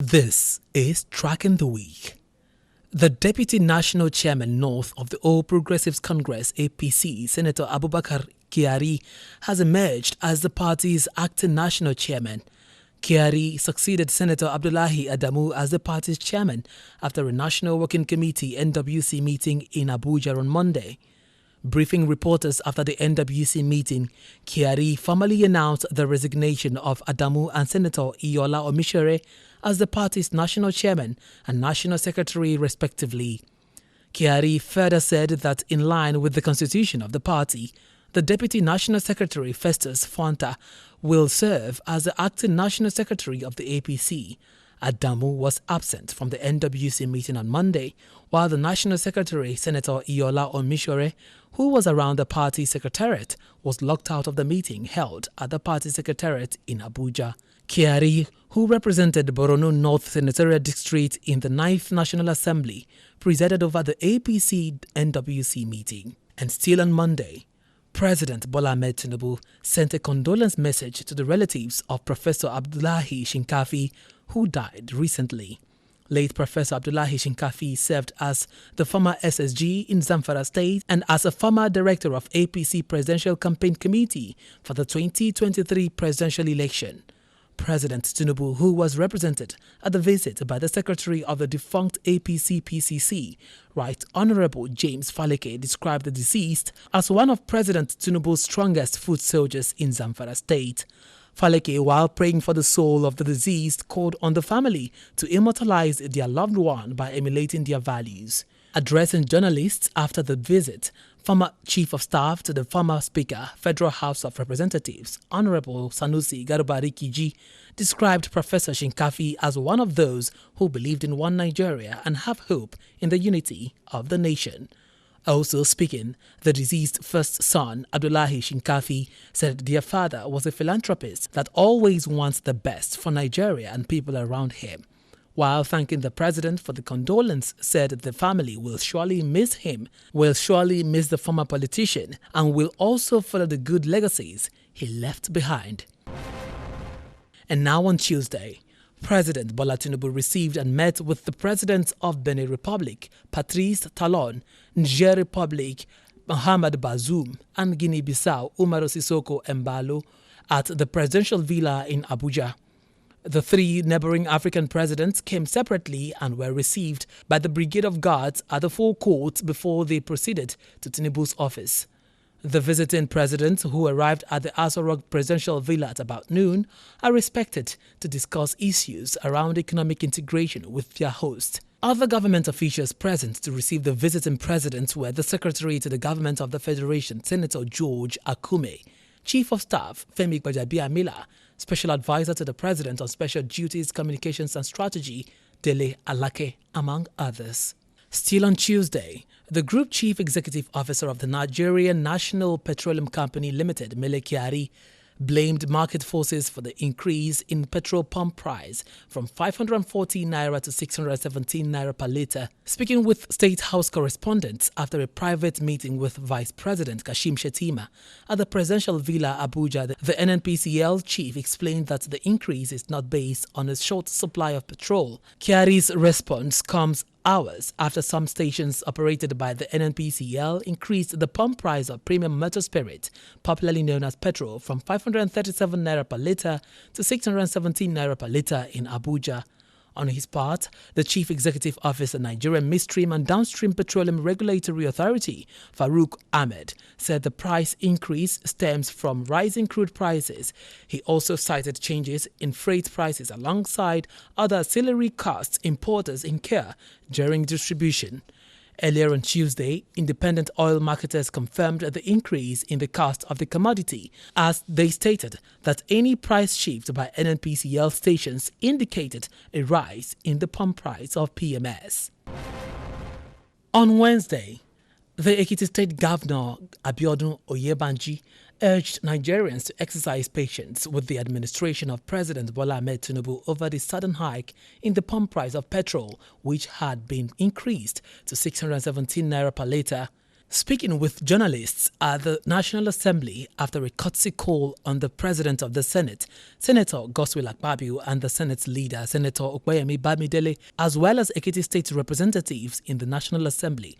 This is Tracking the Week. The Deputy National Chairman North of the All Progressives Congress APC, Senator Abubakar Kyari, has emerged as the party's acting national chairman. Kyari succeeded Senator Abdullahi Adamu as the party's chairman after a National Working Committee NWC meeting in Abuja on Monday. Briefing reporters after the NWC meeting, Kyari formally announced the resignation of Adamu and Senator Iola Omishere as the party's national chairman and national secretary respectively. Kyari further said that in line with the constitution of the party, the deputy national secretary Festus Fanta will serve as the acting national secretary of the APC. Adamu was absent from the NWC meeting on Monday, while the national secretary, Senator Iola Omishere, who was around the party secretariat, was locked out of the meeting held at the party secretariat in Abuja. Kyari, who represented Borno North Senatorial District in the 9th National Assembly, presided over the APC NWC meeting. And still on Monday, President Bola Ahmed Tinubu sent a condolence message to the relatives of Professor Abdullahi Shinkafi, who died recently. Late Professor Abdullahi Shinkafi served as the former SSG in Zamfara State and as a former director of APC Presidential Campaign Committee for the 2023 presidential election. President Tinubu, who was represented at the visit by the secretary of the defunct APC-PCC, Right Honorable James Faleke, described the deceased as one of President Tinubu's strongest foot soldiers in Zamfara State. Faleke, while praying for the soul of the deceased, called on the family to immortalize their loved one by emulating their values. Addressing journalists after the visit, former Chief of Staff to the former Speaker, Federal House of Representatives, Honorable Sanusi Garba Rikiji, described Professor Shinkafi as one of those who believed in one Nigeria and have hope in the unity of the nation. Also speaking, the deceased first son, Abdullahi Shinkafi, said their father was a philanthropist that always wants the best for Nigeria and people around him. While thanking the president for the condolence, said the family will surely miss him, will surely miss the former politician, and will also follow the good legacies he left behind. And now on Tuesday, President Bola Tinubu received and met with the President of Benin Republic, Patrice Talon, Niger Republic, Mohamed Bazoum, and Guinea-Bissau, Umaru Sissoco Embalo, at the presidential villa in Abuja. The three neighboring African presidents came separately and were received by the Brigade of Guards at the forecourt before they proceeded to Tinubu's office. The visiting presidents, who arrived at the Aso Rock presidential villa at about noon, are expected to discuss issues around economic integration with their host. Other government officials present to receive the visiting presidents were the Secretary to the Government of the Federation, Senator George Akume, Chief of Staff Femi Gbajabiamila, Special Advisor to the President on Special Duties, Communications and Strategy, Dele Alake, among others. Still on Tuesday, the Group Chief Executive Officer of the Nigerian National Petroleum Company Limited, Mele Kyari, blamed market forces for the increase in petrol pump price from 514 naira to 617 naira per litre. Speaking with State House correspondents after a private meeting with Vice President Kashim Shettima at the Presidential Villa Abuja, the NNPCL chief explained that the increase is not based on a short supply of petrol. Kyari's response comes hours after some stations operated by the NNPCL increased the pump price of premium motor spirit, popularly known as petrol, from 537 naira per litre to 617 naira per litre in Abuja. On his part, the Chief Executive Officer, Nigerian Midstream and Downstream Petroleum Regulatory Authority, Farouk Ahmed, said the price increase stems from rising crude prices. He also cited changes in freight prices alongside other ancillary costs importers incur during distribution. Earlier on Tuesday, independent oil marketers confirmed the increase in the cost of the commodity, as they stated that any price shift by NNPCL stations indicated a rise in the pump price of PMS. On Wednesday, the Ekiti State Governor Abiodun Oyebanji urged Nigerians to exercise patience with the administration of President Bola Ahmed Tinubu over the sudden hike in the pump price of petrol, which had been increased to 617 naira per litre. Speaking with journalists at the National Assembly after a courtesy call on the President of the Senate, Senator Godswill Akpabio, and the Senate's leader, Senator Opeyemi Bamidele, as well as Ekiti State representatives in the National Assembly,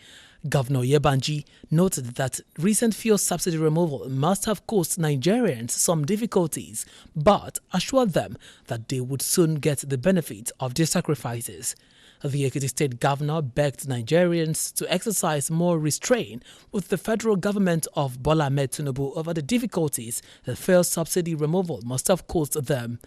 Governor Yebanji noted that recent fuel subsidy removal must have caused Nigerians some difficulties, but assured them that they would soon get the benefit of their sacrifices. The Ekiti State Governor begged Nigerians to exercise more restraint with the federal government of Bola Ahmed Tinubu over the difficulties that fuel subsidy removal must have caused them.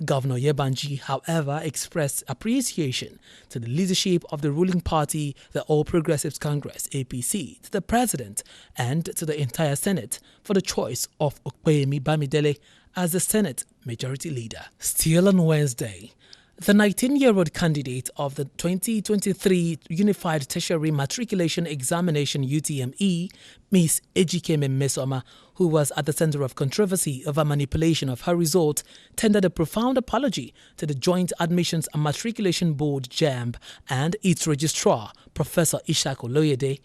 Governor Yebanji, however, expressed appreciation to the leadership of the ruling party, the All Progressives Congress (APC), to the President and to the entire Senate for the choice of Opeyemi Bamidele as the Senate Majority Leader. Still on Wednesday, the 19-year-old candidate of the 2023 Unified Tertiary Matriculation Examination (UTME), Ms. Ejikeme Mmesoma, who was at the center of controversy over manipulation of her result, tendered a profound apology to the Joint Admissions and Matriculation Board (JAMB) and its registrar, Professor Ishaq Oloyede.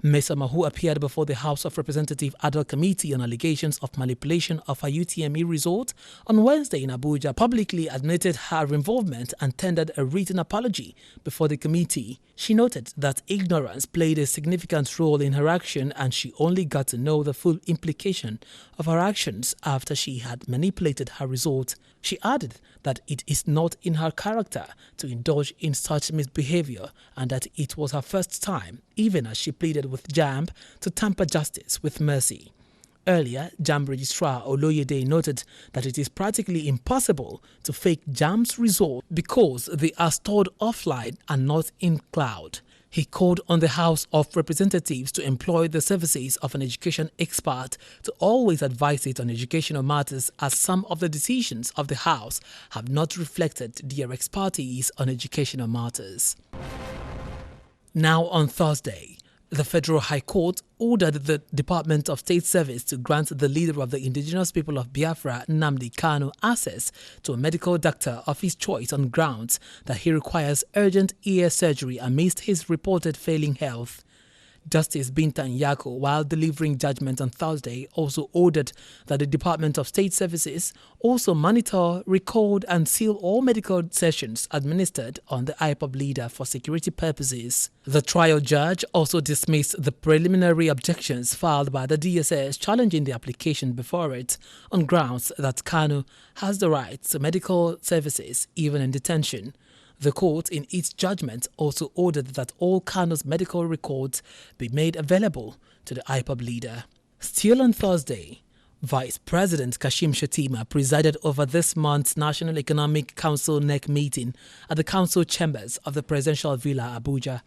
Mmesoma, who appeared before the House of Representatives Ad hoc Committee on allegations of manipulation of her UTME result on Wednesday in Abuja, publicly admitted her involvement and tendered a written apology before the committee. She noted that ignorance played a significant role in her action and she only got to know the full implication of her actions after she had manipulated her result. She added that it is not in her character to indulge in such misbehavior and that it was her first time, even as she pleaded with JAMB to tamper justice with mercy. Earlier, JAMB Registrar Oloyede noted that it is practically impossible to fake JAMB's result because they are stored offline and not in cloud. He called on the House of Representatives to employ the services of an education expert to always advise it on educational matters, as some of the decisions of the House have not reflected their expertise on educational matters. Now on Thursday, the Federal High Court ordered the Department of State Service to grant the leader of the indigenous people of Biafra, Nnamdi Kanu, access to a medical doctor of his choice on grounds that he requires urgent ear surgery amidst his reported failing health. Justice Binta Nyako, while delivering judgment on Thursday, also ordered that the Department of State Services also monitor, record and seal all medical sessions administered on the IPOB leader for security purposes. The trial judge also dismissed the preliminary objections filed by the DSS challenging the application before it on grounds that Kanu has the right to medical services even in detention. The court, in its judgment, also ordered that all Kanu's medical records be made available to the IPOB leader. Still on Thursday, Vice President Kashim Shettima presided over this month's National Economic Council NEC meeting at the council chambers of the Presidential Villa, Abuja.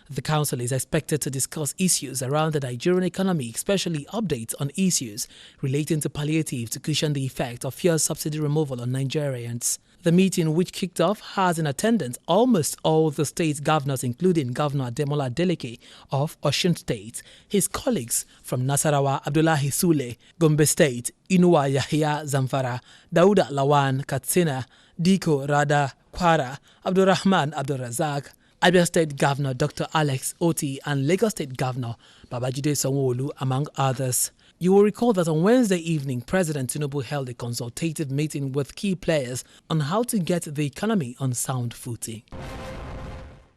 The council is expected to discuss issues around the Nigerian economy, especially updates on issues relating to palliative to cushion the effect of fuel subsidy removal on Nigerians. The meeting, which kicked off, has in attendance almost all the state governors, including Governor Ademola Adeleke of Osun State, his colleagues from Nasarawa, Abdullahi Sule, Gombe State, Inuwa Yahya Zamfara, Dauda Lawan, Katsina, Diko Rada, Kwara, Abdurrahman Abdurrazak, Abia State Governor Dr. Alex Oti, and Lagos State Governor Babajide Sanwo-Olu, among others. You will recall that on Wednesday evening, President Tinubu held a consultative meeting with key players on how to get the economy on sound footing.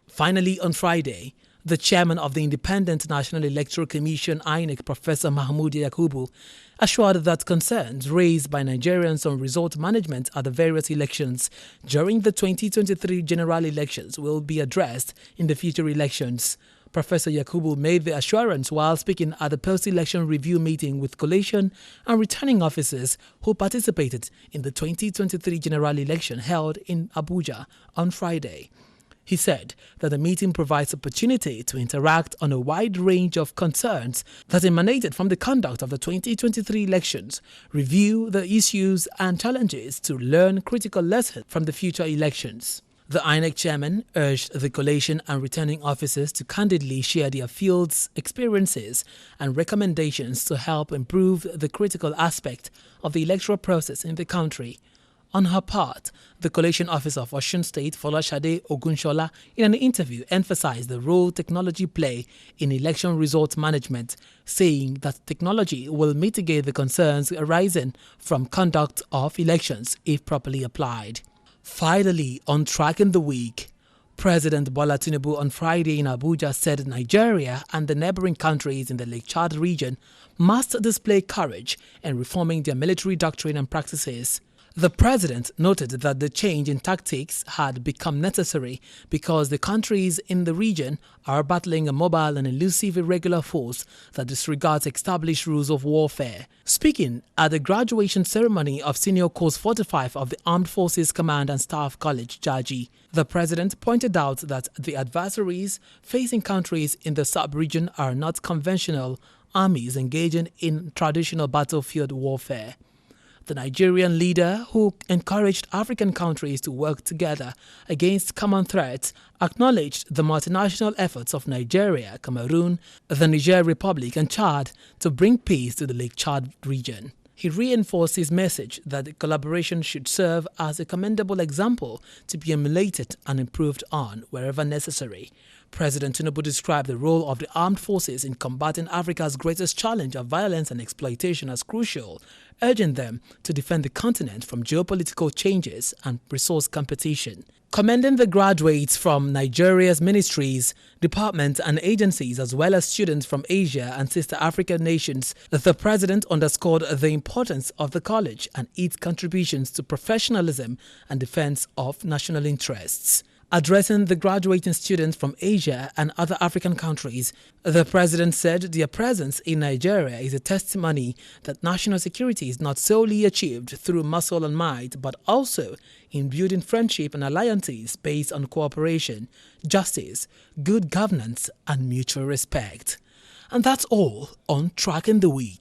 Finally, on Friday, the chairman of the Independent National Electoral Commission, INEC, Professor Mahmood Yakubu, assured that concerns raised by Nigerians on result management at the various elections during the 2023 general elections will be addressed in the future elections. Professor Yakubu made the assurance while speaking at the post-election review meeting with collation and returning officers who participated in the 2023 general election held in Abuja on Friday. He said that the meeting provides opportunity to interact on a wide range of concerns that emanated from the conduct of the 2023 elections, review the issues and challenges to learn critical lessons from the future elections. The INEC chairman urged the collation and returning officers to candidly share their field's experiences and recommendations to help improve the critical aspect of the electoral process in the country. On her part, the Collation Officer of Osun State, Folashade Ogunshola, in an interview emphasized the role technology play in election result management, saying that technology will mitigate the concerns arising from conduct of elections if properly applied. Finally, on Tracking the Week, President Bola Tinubu on Friday in Abuja said Nigeria and the neighboring countries in the Lake Chad region must display courage in reforming their military doctrine and practices. The president noted that the change in tactics had become necessary because the countries in the region are battling a mobile and elusive irregular force that disregards established rules of warfare. Speaking at the graduation ceremony of Senior Course 45 of the Armed Forces Command and Staff College, Jaji, the president pointed out that the adversaries facing countries in the sub-region are not conventional armies engaging in traditional battlefield warfare. The Nigerian leader, who encouraged African countries to work together against common threats, acknowledged the multinational efforts of Nigeria, Cameroon, the Niger Republic and Chad to bring peace to the Lake Chad region. He reinforced his message that the collaboration should serve as a commendable example to be emulated and improved on wherever necessary. President Tinubu described the role of the armed forces in combating Africa's greatest challenge of violence and exploitation as crucial, urging them to defend the continent from geopolitical changes and resource competition. Commending the graduates from Nigeria's ministries, departments and agencies as well as students from Asia and sister African nations, the president underscored the importance of the college and its contributions to professionalism and defense of national interests. Addressing the graduating students from Asia and other African countries, the president said their presence in Nigeria is a testimony that national security is not solely achieved through muscle and might, but also in building friendship and alliances based on cooperation, justice, good governance, and mutual respect. And that's all on Tracking the Week.